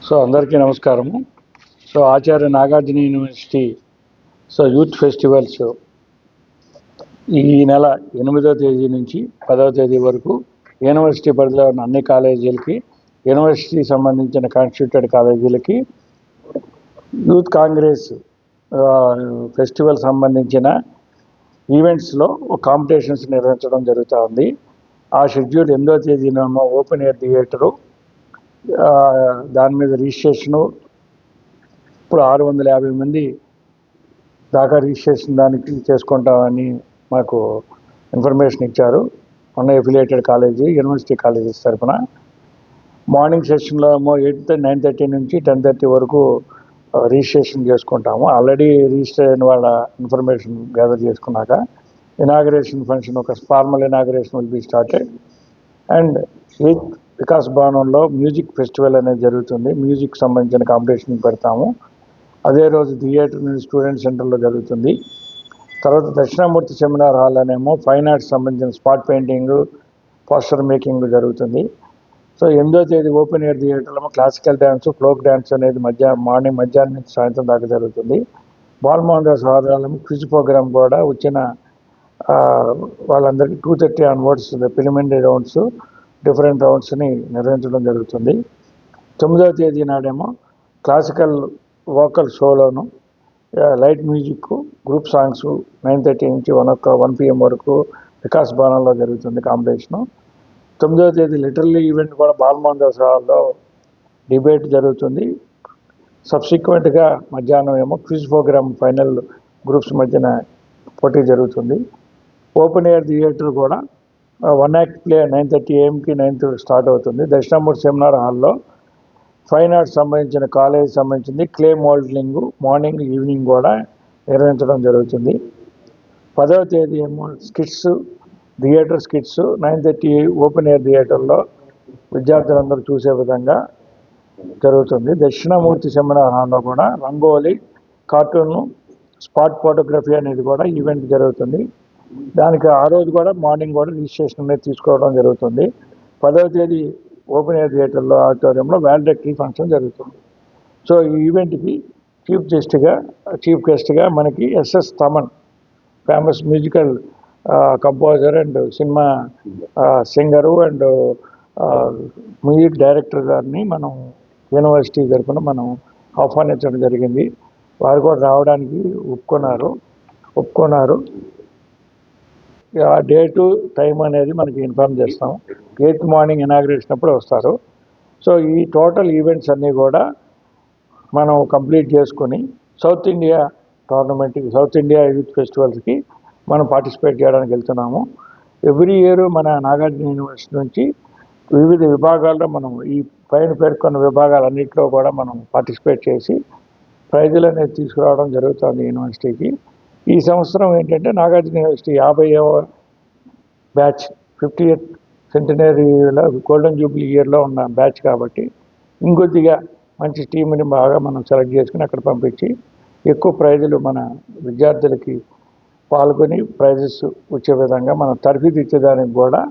అందరికీ నమస్కారము. Acharya Nagarjuna university youth festivals ఈ నెల 8వ తేదీ నుంచి 10వ తేదీ వరకు యూనివర్సిటీ పరిధిలో ఉన్న అన్ని కాలేజీలకి, యూనివర్సిటీ సంబంధించిన కాన్స్టిట్యూటెడ్ కాలేజీలకి యూత్ కాంగ్రెస్ ఫెస్టివల్ సంబంధించిన ఈవెంట్స్లో కాంపిటీషన్స్ నిర్వహించడం జరుగుతూ ఉంది. ఆ షెడ్యూల్ 8వ తేదీనేమో ఓపెన్ ఎయిర్ థియేటరు, దాని మీద రిజిస్ట్రేషను ఇప్పుడు 650 మంది దాకా రిజిస్ట్రేషన్ దానికి చేసుకుంటామని మాకు ఇన్ఫర్మేషన్ ఇచ్చారు. ఉన్న ఎఫిలియేటెడ్ కాలేజీ, యూనివర్సిటీ కాలేజెస్ తరఫున. మార్నింగ్ సెషన్లో ఏమో 9:30 నుంచి 10:30 వరకు రిజిస్ట్రేషన్ చేసుకుంటాము. ఆల్రెడీ రిజిస్టర్ అయిన వాళ్ళ ఇన్ఫర్మేషన్ గ్యాదర్ చేసుకున్నాక ఇనాగరేషన్ ఫంక్షన్, ఒక formal inauguration will be started. And with Vikas భవనంలో మ్యూజిక్ ఫెస్టివల్ అనేది జరుగుతుంది. మ్యూజిక్ సంబంధించిన కాంపిటీషన్ పెడతాము. అదే రోజు థియేటర్ స్టూడెంట్ సెంటర్లో జరుగుతుంది. తర్వాత దక్షిణామూర్తి సెమినార్ హాల్ అనేమో ఫైన్ ఆర్ట్స్ సంబంధించిన స్పాట్ పెయింటింగ్, పోస్టర్ మేకింగ్ జరుగుతుంది. 8వ తేదీ ఓపెన్ ఎయిర్ థియేటర్లో క్లాసికల్ డ్యాన్స్, ఫ్లోక్ డ్యాన్స్ అనేది మధ్యాహ్నం నుంచి సాయంత్రం దాకా జరుగుతుంది. బాలమోహన్ దాస్ ఆధ్వర్యంలో క్విజ్ ప్రోగ్రామ్ కూడా వచ్చిన వాళ్ళందరికీ 2:30 ఆన్వర్డ్స్ ప్రిలిమినరీ రౌండ్స్, డిఫరెంట్ రౌండ్స్ని నిర్వహించడం జరుగుతుంది. 9వ తేదీ నాడేమో క్లాసికల్ వోకల్ షోలోను, లైట్ మ్యూజిక్, గ్రూప్ సాంగ్స్ 9:30 నుంచి 1 PM వరకు వికాస్ భవనంలో జరుగుతుంది కాంపిటీషను. 9వ తేదీ లిటరల్లీ ఈవెంట్ కూడా బాలమోహన్ దాస్ హాల్లో డిబేట్ జరుగుతుంది. సబ్సిక్వెంట్గా మధ్యాహ్నం ఏమో క్విజ్ ప్రోగ్రామ్ ఫైనల్ గ్రూప్స్ మధ్యన పోటీ జరుగుతుంది. ఓపెన్ ఎయిర్ థియేటర్ కూడా 1 యాక్ట్ ప్లే 9:30 AM-కి 9 స్టార్ట్ అవుతుంది. దక్షిణామూర్తి సెమినార్ హాల్లో ఫైన్ ఆర్ట్స్ సంబంధించిన కాలేజ్ సంబంధించింది క్లే మోల్డింగ్ మార్నింగ్ ఈవినింగ్ కూడా నిర్వహించడం జరుగుతుంది. 10వ తేదీ ఏమో థియేటర్ స్కిట్స్ 9:30 ఓపెన్ ఎయిర్ థియేటర్లో విద్యార్థులందరూ చూసే విధంగా జరుగుతుంది. దక్షిణామూర్తి సెమినార్ హాల్లో కూడా రంగోలీ, కార్టూన్, స్పాట్ ఫోటోగ్రఫీ అనేది కూడా ఈవెంట్ జరుగుతుంది. దానికి ఆ రోజు కూడా మార్నింగ్ కూడా రిజిస్ట్రేషన్ అనేది తీసుకోవడం జరుగుతుంది. 10వ తేదీ ఓపెన్ ఎయిర్ థియేటర్లో ఆడిటోరియంలో వాలెడక్టరీ ఫంక్షన్ జరుగుతుంది. ఈ ఈవెంట్కి చీఫ్ గెస్ట్గా మనకి SS Thaman, famous musical composer and cinema singer and music director గారిని మనం యూనివర్సిటీ తరఫున మనం ఆహ్వానించడం జరిగింది. వారు కూడా రావడానికి ఒప్పుకున్నారు. ఆ డేటు టైం అనేది మనకి ఇన్ఫార్మ్ చేస్తాం. 8th మార్నింగ్ ఇనాగ్రేషన్ అప్పుడు వస్తారు. ఈ టోటల్ ఈవెంట్స్ అన్నీ కూడా మనం కంప్లీట్ చేసుకొని సౌత్ ఇండియా యూత్ ఫెస్టివల్స్కి మనం పార్టిసిపేట్ చేయడానికి వెళ్తున్నాము. ఎవ్రీ ఇయర్ మన నాగార్జున యూనివర్సిటీ నుంచి వివిధ విభాగాల్లో మనం ఈ పైన పేర్కొన్న విభాగాలన్నింటిలో కూడా మనం పార్టిసిపేట్ చేసి ప్రైజులు అనేది తీసుకురావడం జరుగుతుంది యూనివర్సిటీకి. ఈ సంవత్సరం ఏంటంటే నాగార్జున యూనివర్సిటీ 50వ బ్యాచ్ 50th సెంటనరీలో గోల్డెన్ జూబ్లీ ఇయర్లో ఉన్న బ్యాచ్ కాబట్టి ఇంకొద్దిగా మంచి టీంని బాగా మనం సెలెక్ట్ చేసుకుని అక్కడ పంపించి ఎక్కువ ప్రైజులు మన విద్యార్థులకి పాల్గొని ప్రైజెస్ వచ్చే విధంగా మనం తరఫీదు ఇచ్చేదానికి కూడా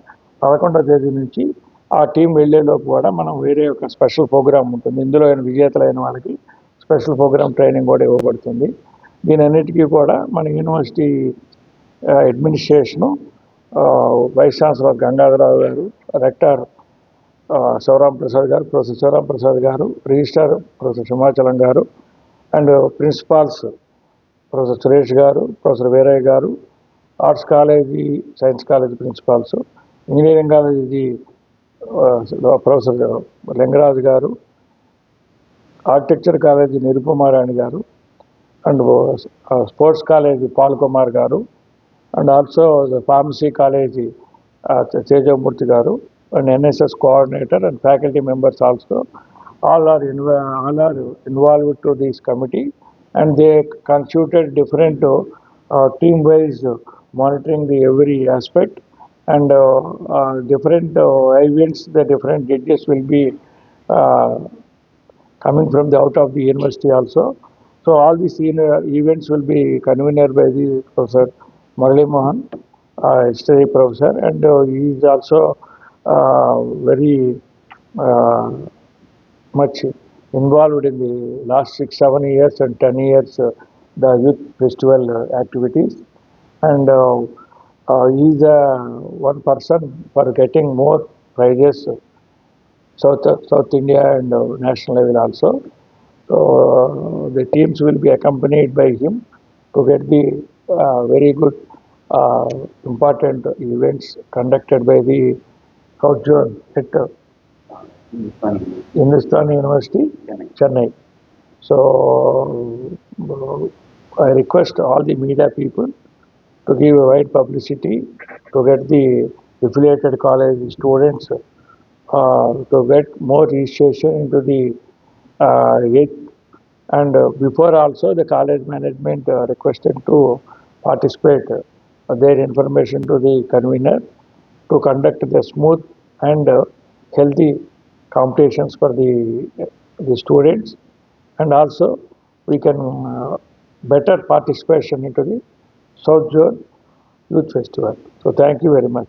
11వ తేదీ నుంచి ఆ టీం వెళ్ళేలోపు కూడా మనం వేరే ఒక స్పెషల్ ప్రోగ్రామ్ ఉంటుంది. ఇందులో విజేతలైన వాళ్ళకి స్పెషల్ ప్రోగ్రామ్ ట్రైనింగ్ కూడా ఇవ్వబడుతుంది. దీనన్నిటికీ కూడా మన university administration, vice chancellor Gangadhararao గారు, రెక్టర్ ప్రొఫెసర్ శివరాంప్రసాద్ గారు, రిజిస్ట్రార్ ప్రొఫెసర్ సింహాచలం గారు అండ్ ప్రిన్సిపాల్స్ ప్రొఫెసర్ సురేష్ గారు, professor Veeraiah garu, arts college, science college principals, engineering college professor Lingaraju garu, architecture college Nirupamarani garu and sports college Paul Kumar garu and also pharmacy college Tejamurthy garu and NSS coordinator and faculty members also all are involved to this committee, and they constituted different team wise monitoring the every aspect and different events. The different judges will be coming from the out of the university also. All these events will be convened by the Professor Murali Mohan, history professor, and he is also very much involved in the last 6, 7 years and 10 years the youth festival activities, and he is one person for getting more prizes South India and national level also. So the teams will be accompanied by him to get the very good uh, important events conducted by the South Zone at Hindustan University, Chennai. So I request all the media people to give a wide publicity to get the affiliated college students to get more registration into the eighth. And before also the college management requested to participate their information to the convener to conduct the smooth and healthy competitions for the students, and also we can better participation into the South Zone Youth Festival. So thank you very much.